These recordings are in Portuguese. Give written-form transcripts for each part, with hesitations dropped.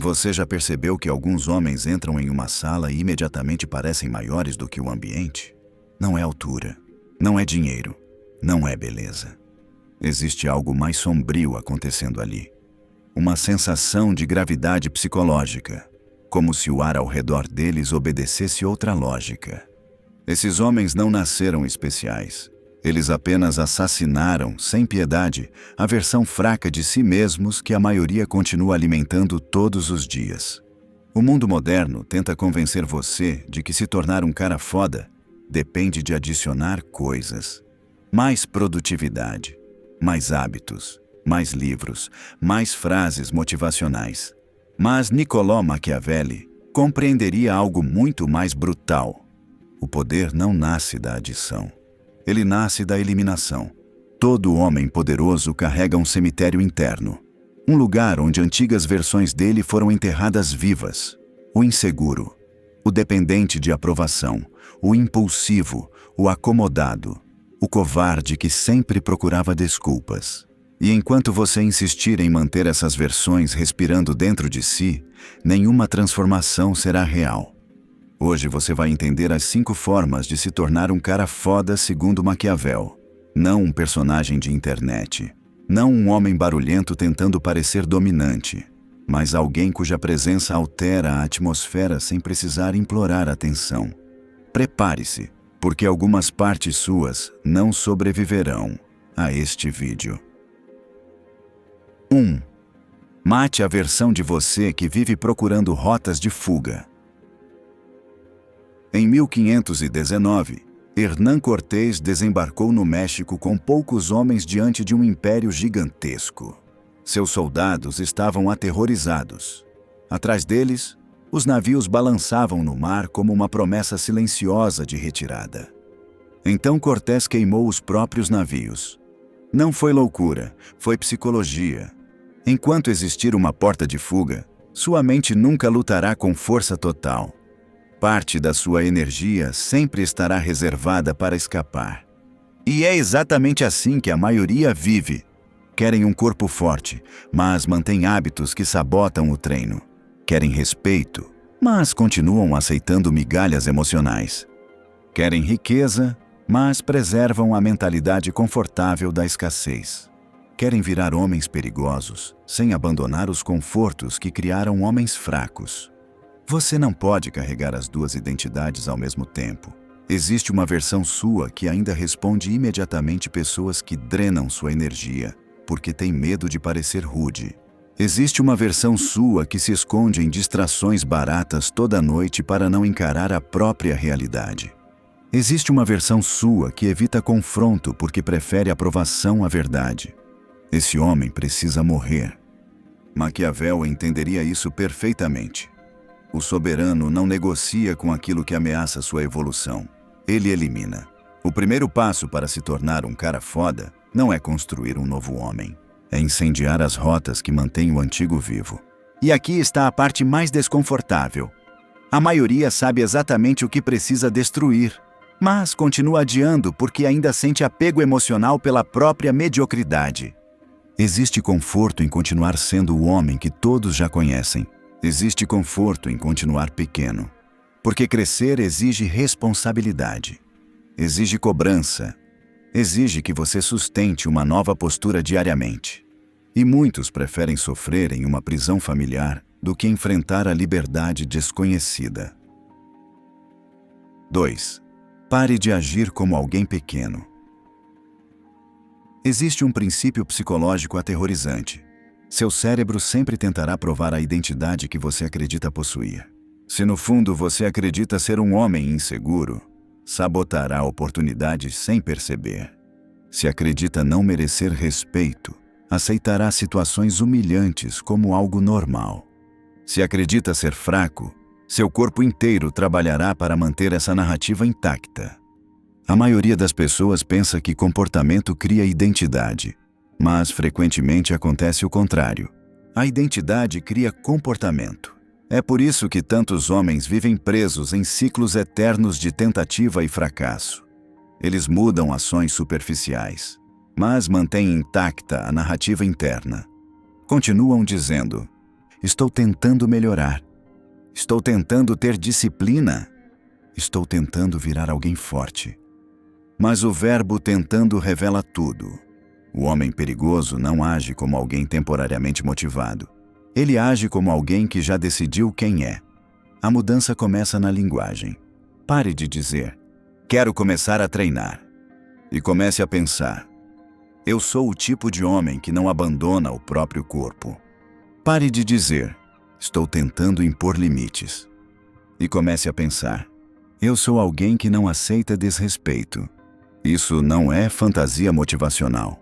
Você já percebeu que alguns homens entram em uma sala e imediatamente parecem maiores do que o ambiente? Não é altura, não é dinheiro, não é beleza. Existe algo mais sombrio acontecendo ali. Uma sensação de gravidade psicológica, como se o ar ao redor deles obedecesse outra lógica. Esses homens não nasceram especiais. Eles apenas assassinaram, sem piedade, a versão fraca de si mesmos que a maioria continua alimentando todos os dias. O mundo moderno tenta convencer você de que se tornar um cara foda depende de adicionar coisas. Mais produtividade, mais hábitos, mais livros, mais frases motivacionais. Mas Niccolò Machiavelli compreenderia algo muito mais brutal. O poder não nasce da adição. Ele nasce da eliminação. Todo homem poderoso carrega um cemitério interno. Um lugar onde antigas versões dele foram enterradas vivas. O inseguro, o dependente de aprovação, o impulsivo, o acomodado, o covarde que sempre procurava desculpas. E enquanto você insistir em manter essas versões respirando dentro de si, nenhuma transformação será real. Hoje você vai entender as 5 formas de se tornar um cara foda segundo Maquiavel. Não um personagem de internet. Não um homem barulhento tentando parecer dominante. Mas alguém cuja presença altera a atmosfera sem precisar implorar atenção. Prepare-se, porque algumas partes suas não sobreviverão a este vídeo. 1. Mate a versão de você que vive procurando rotas de fuga. Em 1519, Hernán Cortés desembarcou no México com poucos homens diante de um império gigantesco. Seus soldados estavam aterrorizados. Atrás deles, os navios balançavam no mar como uma promessa silenciosa de retirada. Então Cortés queimou os próprios navios. Não foi loucura, foi psicologia. Enquanto existir uma porta de fuga, sua mente nunca lutará com força total. Parte da sua energia sempre estará reservada para escapar. E é exatamente assim que a maioria vive. Querem um corpo forte, mas mantêm hábitos que sabotam o treino. Querem respeito, mas continuam aceitando migalhas emocionais. Querem riqueza, mas preservam a mentalidade confortável da escassez. Querem virar homens perigosos, sem abandonar os confortos que criaram homens fracos. Você não pode carregar as 2 identidades ao mesmo tempo. Existe uma versão sua que ainda responde imediatamente pessoas que drenam sua energia, porque tem medo de parecer rude. Existe uma versão sua que se esconde em distrações baratas toda noite para não encarar a própria realidade. Existe uma versão sua que evita confronto porque prefere aprovação à verdade. Esse homem precisa morrer. Maquiavel entenderia isso perfeitamente. O soberano não negocia com aquilo que ameaça sua evolução. Ele elimina. O primeiro passo para se tornar um cara foda não é construir um novo homem. É incendiar as rotas que mantêm o antigo vivo. E aqui está a parte mais desconfortável. A maioria sabe exatamente o que precisa destruir, mas continua adiando porque ainda sente apego emocional pela própria mediocridade. Existe conforto em continuar sendo o homem que todos já conhecem. Existe conforto em continuar pequeno, porque crescer exige responsabilidade, exige cobrança, exige que você sustente uma nova postura diariamente. E muitos preferem sofrer em uma prisão familiar do que enfrentar a liberdade desconhecida. 2. Pare de agir como alguém pequeno. Existe um princípio psicológico aterrorizante. Seu cérebro sempre tentará provar a identidade que você acredita possuir. Se no fundo você acredita ser um homem inseguro, sabotará oportunidades sem perceber. Se acredita não merecer respeito, aceitará situações humilhantes como algo normal. Se acredita ser fraco, seu corpo inteiro trabalhará para manter essa narrativa intacta. A maioria das pessoas pensa que comportamento cria identidade. Mas, frequentemente, acontece o contrário. A identidade cria comportamento. É por isso que tantos homens vivem presos em ciclos eternos de tentativa e fracasso. Eles mudam ações superficiais, mas mantêm intacta a narrativa interna. Continuam dizendo, Estou tentando melhorar. Estou tentando ter disciplina. Estou tentando virar alguém forte. Mas o verbo tentando revela tudo. O homem perigoso não age como alguém temporariamente motivado. Ele age como alguém que já decidiu quem é. A mudança começa na linguagem. Pare de dizer, quero começar a treinar. E comece a pensar, eu sou o tipo de homem que não abandona o próprio corpo. Pare de dizer, estou tentando impor limites. E comece a pensar, eu sou alguém que não aceita desrespeito. Isso não é fantasia motivacional.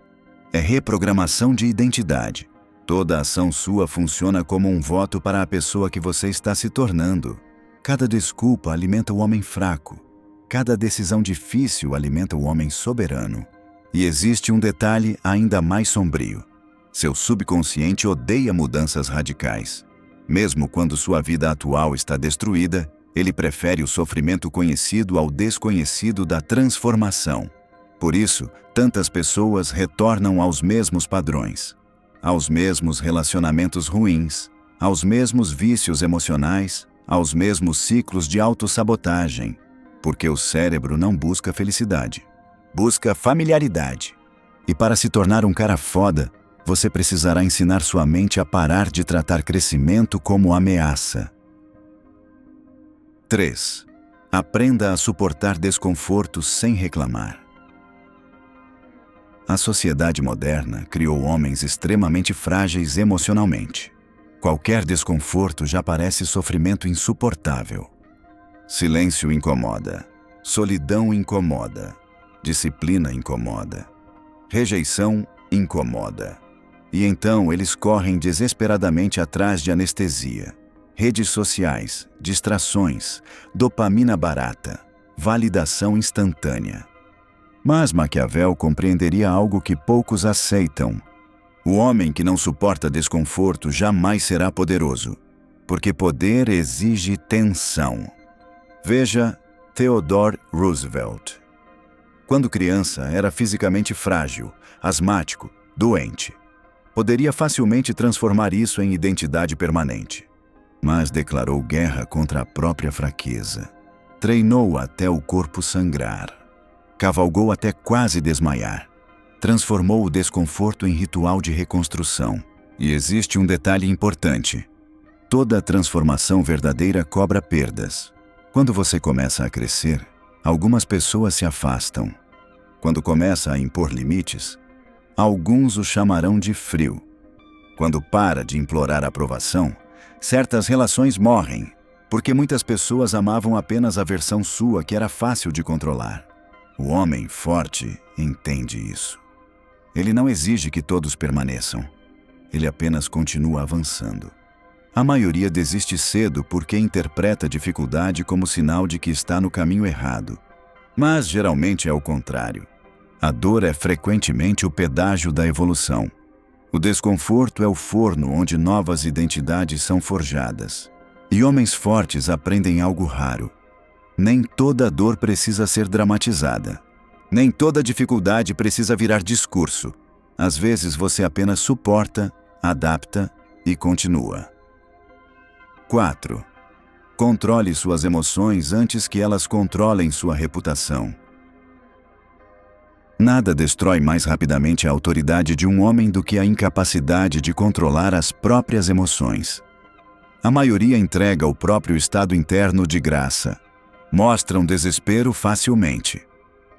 É reprogramação de identidade. Toda ação sua funciona como um voto para a pessoa que você está se tornando. Cada desculpa alimenta o homem fraco. Cada decisão difícil alimenta o homem soberano. E existe um detalhe ainda mais sombrio. Seu subconsciente odeia mudanças radicais. Mesmo quando sua vida atual está destruída, ele prefere o sofrimento conhecido ao desconhecido da transformação. Por isso, tantas pessoas retornam aos mesmos padrões, aos mesmos relacionamentos ruins, aos mesmos vícios emocionais, aos mesmos ciclos de autossabotagem, porque o cérebro não busca felicidade, busca familiaridade. E para se tornar um cara foda, você precisará ensinar sua mente a parar de tratar crescimento como ameaça. 3. Aprenda a suportar desconfortos sem reclamar. A sociedade moderna criou homens extremamente frágeis emocionalmente. Qualquer desconforto já parece sofrimento insuportável. Silêncio incomoda. Solidão incomoda. Disciplina incomoda. Rejeição incomoda. E então eles correm desesperadamente atrás de anestesia. Redes sociais, distrações, dopamina barata, validação instantânea. Mas Maquiavel compreenderia algo que poucos aceitam. O homem que não suporta desconforto jamais será poderoso, porque poder exige tensão. Veja Theodore Roosevelt. Quando criança, era fisicamente frágil, asmático, doente. Poderia facilmente transformar isso em identidade permanente. Mas declarou guerra contra a própria fraqueza. Treinou até o corpo sangrar. Cavalgou até quase desmaiar. Transformou o desconforto em ritual de reconstrução. E existe um detalhe importante. Toda transformação verdadeira cobra perdas. Quando você começa a crescer, algumas pessoas se afastam. Quando começa a impor limites, alguns o chamarão de frio. Quando para de implorar aprovação, certas relações morrem, porque muitas pessoas amavam apenas a versão sua que era fácil de controlar. O homem forte entende isso. Ele não exige que todos permaneçam. Ele apenas continua avançando. A maioria desiste cedo porque interpreta a dificuldade como sinal de que está no caminho errado. Mas geralmente é o contrário. A dor é frequentemente o pedágio da evolução. O desconforto é o forno onde novas identidades são forjadas. E homens fortes aprendem algo raro. Nem toda dor precisa ser dramatizada. Nem toda dificuldade precisa virar discurso. Às vezes você apenas suporta, adapta e continua. 4. Controle suas emoções antes que elas controlem sua reputação. Nada destrói mais rapidamente a autoridade de um homem do que a incapacidade de controlar as próprias emoções. A maioria entrega o próprio estado interno de graça. Mostram desespero facilmente.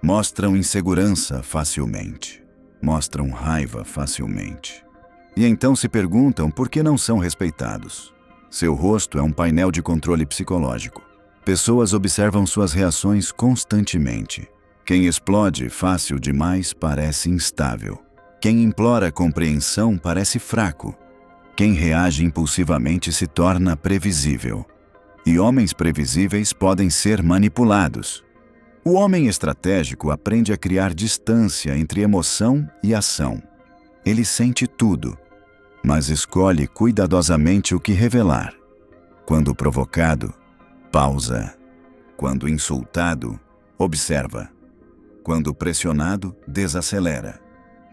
Mostram insegurança facilmente. Mostram raiva facilmente. E então se perguntam por que não são respeitados. Seu rosto é um painel de controle psicológico. Pessoas observam suas reações constantemente. Quem explode fácil demais parece instável. Quem implora compreensão parece fraco. Quem reage impulsivamente se torna previsível. E homens previsíveis podem ser manipulados. O homem estratégico aprende a criar distância entre emoção e ação. Ele sente tudo, mas escolhe cuidadosamente o que revelar. Quando provocado, pausa. Quando insultado, observa. Quando pressionado, desacelera.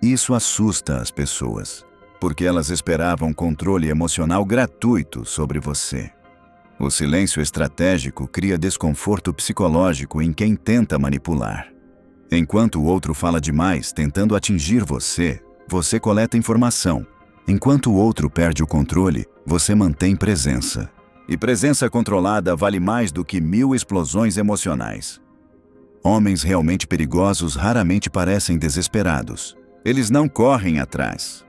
Isso assusta as pessoas, porque elas esperavam controle emocional gratuito sobre você. O silêncio estratégico cria desconforto psicológico em quem tenta manipular. Enquanto o outro fala demais tentando atingir você, você coleta informação. Enquanto o outro perde o controle, você mantém presença. E presença controlada vale mais do que 1000 explosões emocionais. Homens realmente perigosos raramente parecem desesperados. Eles não correm atrás,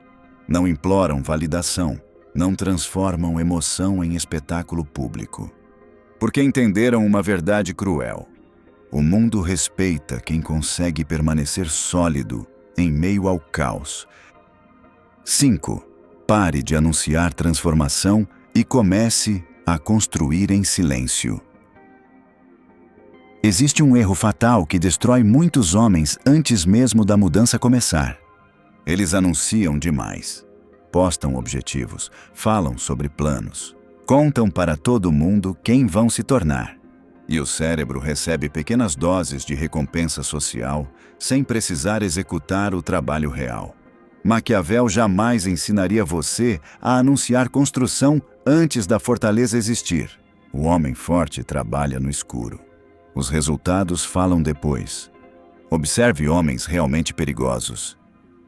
não imploram validação, não transformam emoção em espetáculo público. Porque entenderam uma verdade cruel. O mundo respeita quem consegue permanecer sólido em meio ao caos. 5. Pare de anunciar transformação e comece a construir em silêncio. Existe um erro fatal que destrói muitos homens antes mesmo da mudança começar. Eles anunciam demais. Postam objetivos, falam sobre planos, contam para todo mundo quem vão se tornar. E o cérebro recebe pequenas doses de recompensa social sem precisar executar o trabalho real. Maquiavel jamais ensinaria você a anunciar construção antes da fortaleza existir. O homem forte trabalha no escuro. Os resultados falam depois. Observe homens realmente perigosos.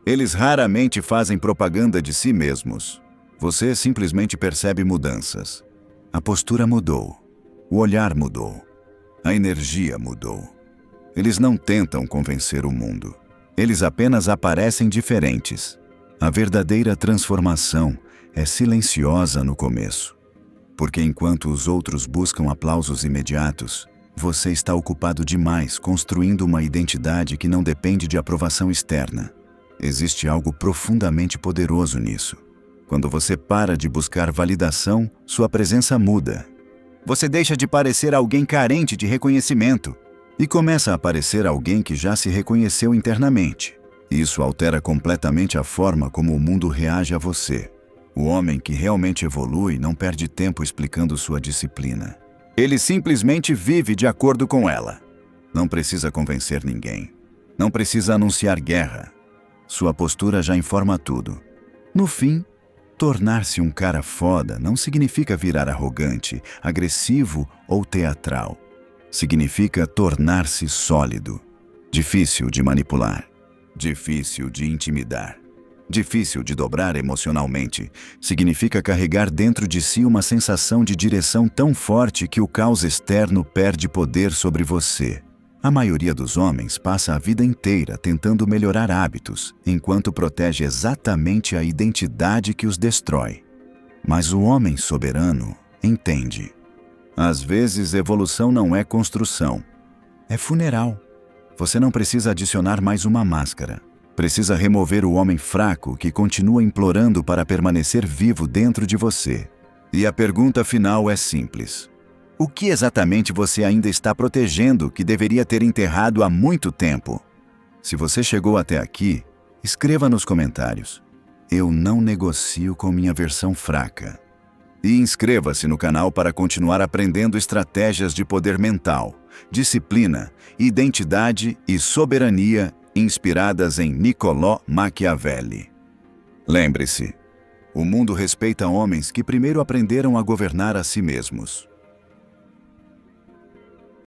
Eles raramente fazem propaganda de si mesmos. Você simplesmente percebe mudanças. A postura mudou. O olhar mudou. A energia mudou. Eles não tentam convencer o mundo. Eles apenas aparecem diferentes. A verdadeira transformação é silenciosa no começo. Porque enquanto os outros buscam aplausos imediatos, você está ocupado demais construindo uma identidade que não depende de aprovação externa. Existe algo profundamente poderoso nisso. Quando você para de buscar validação, sua presença muda. Você deixa de parecer alguém carente de reconhecimento e começa a parecer alguém que já se reconheceu internamente. Isso altera completamente a forma como o mundo reage a você. O homem que realmente evolui não perde tempo explicando sua disciplina. Ele simplesmente vive de acordo com ela. Não precisa convencer ninguém. Não precisa anunciar guerra. Sua postura já informa tudo. No fim, tornar-se um cara foda não significa virar arrogante, agressivo ou teatral. Significa tornar-se sólido. Difícil de manipular. Difícil de intimidar. Difícil de dobrar emocionalmente. Significa carregar dentro de si uma sensação de direção tão forte que o caos externo perde poder sobre você. A maioria dos homens passa a vida inteira tentando melhorar hábitos, enquanto protege exatamente a identidade que os destrói. Mas o homem soberano entende. Às vezes, evolução não é construção. É funeral. Você não precisa adicionar mais uma máscara. Precisa remover o homem fraco que continua implorando para permanecer vivo dentro de você. E a pergunta final é simples. O que exatamente você ainda está protegendo que deveria ter enterrado há muito tempo? Se você chegou até aqui, escreva nos comentários. Eu não negocio com minha versão fraca. E inscreva-se no canal para continuar aprendendo estratégias de poder mental, disciplina, identidade e soberania inspiradas em Niccolò Machiavelli. Lembre-se, o mundo respeita homens que primeiro aprenderam a governar a si mesmos.